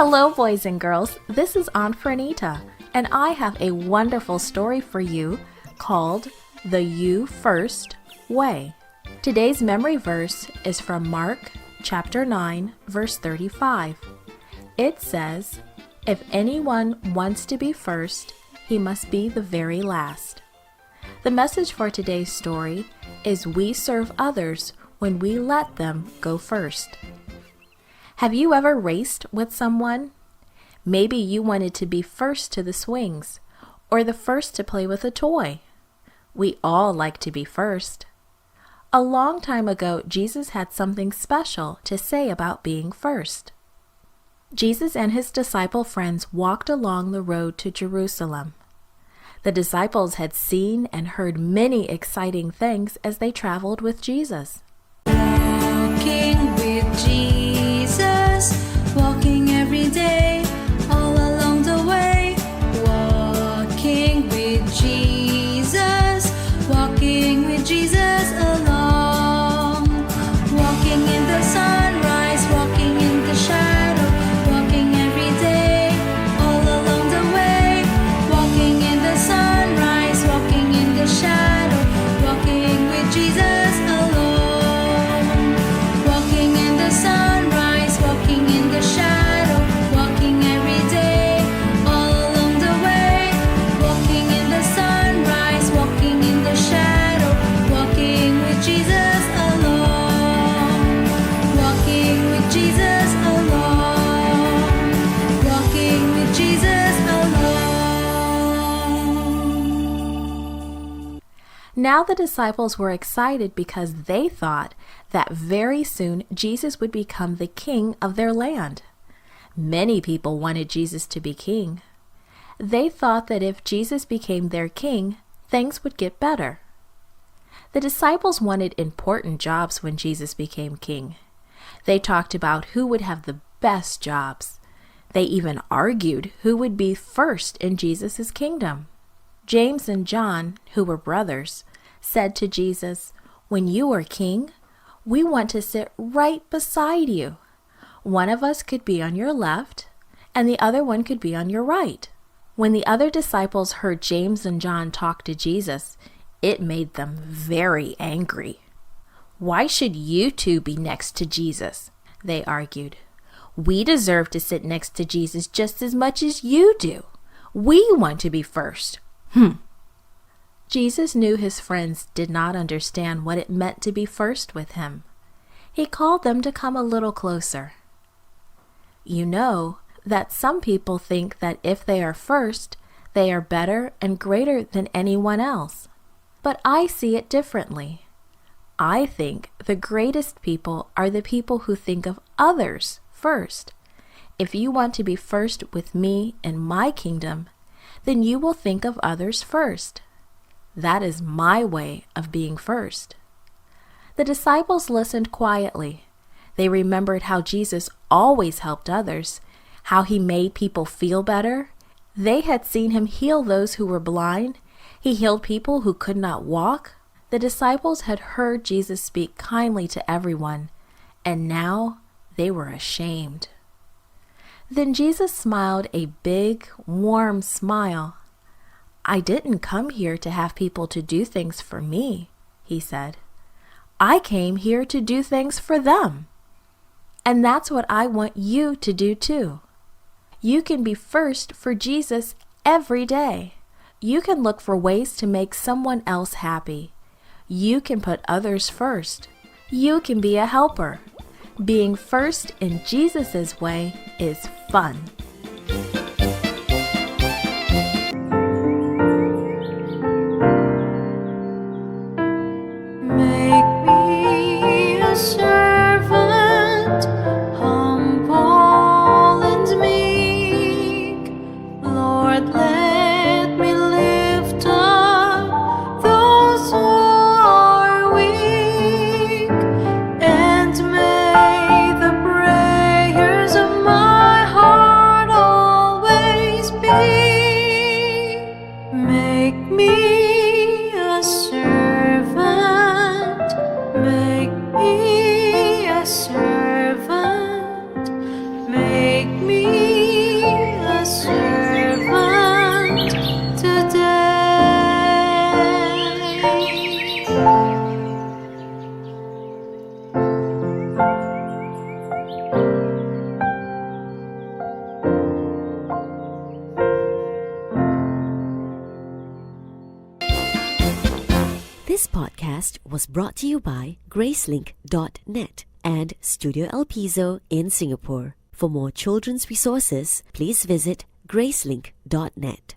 Hello, boys and girls. This is Aunt Fernita, and I have a wonderful story for you called The You First Way. Today's memory verse is from Mark chapter 9, verse 35. It says, "If anyone wants to be first, he must be the very last." The message for today's story is we serve others when we let them go first. Have you ever raced with someone? Maybe you wanted to be first to the swings or the first to play with a toy. We all like to be first. A long time ago, Jesus had something special to say about being first. Jesus and his disciple friends walked along the road to Jerusalem. The disciples had seen and heard many exciting things as they traveled with Jesus. Walking with Jesus, walking every day, all along the way. Walking with Jesus, walking with Jesus along. Walking in the sunrise, walking in the shadow, walking every day, all along the way. Walking in the sunrise, walking in the shadow, walking with Jesus alone. Walking in the sunrise, walking in the shadow, walking every day, all along the way. Walking in the sunrise, walking in the shadow, walking with Jesus alone. Walking with Jesus alone. Walking with Jesus alone. Now the disciples were excited because they thought that very soon Jesus would become the king of their land. Many people wanted Jesus to be king. They thought that if Jesus became their king, things would get better. The disciples wanted important jobs when Jesus became king. They talked about who would have the best jobs. They even argued who would be first in Jesus' kingdom. James and John, who were brothers, said to Jesus, "When you are king, we want to sit right beside you. One of us could be on your left, and the other one could be on your right." When the other disciples heard James and John talk to Jesus, it made them very angry. "Why should you two be next to Jesus?" they argued. "We deserve to sit next to Jesus just as much as you do. We want to be first." Jesus knew his friends did not understand what it meant to be first with him. He called them to come a little closer. You know that some people think that if they are first, they are better and greater than anyone else. But I see it differently. I think the greatest people are the people who think of others first. If you want to be first with me in my kingdom, then you will think of others first. That is my way of being first. The disciples listened quietly. They remembered how Jesus always helped others, how he made people feel better. They had seen him heal those who were blind. He healed people who could not walk. The disciples had heard Jesus speak kindly to everyone, and now they were ashamed. Then Jesus smiled a big, warm smile. "I didn't come here to have people to do things for me," he said. "I came here to do things for them. And that's what I want you to do too. You can be first for Jesus every day. You can look for ways to make someone else happy. You can put others first. You can be a helper. Being first in Jesus' way is fun." Make me a servant, humble and meek. Lord, let me lift up those who are weak, and may the prayers of my heart This podcast was brought to you by Gracelink.net and Studio El Piso in Singapore. For more children's resources, please visit Gracelink.net.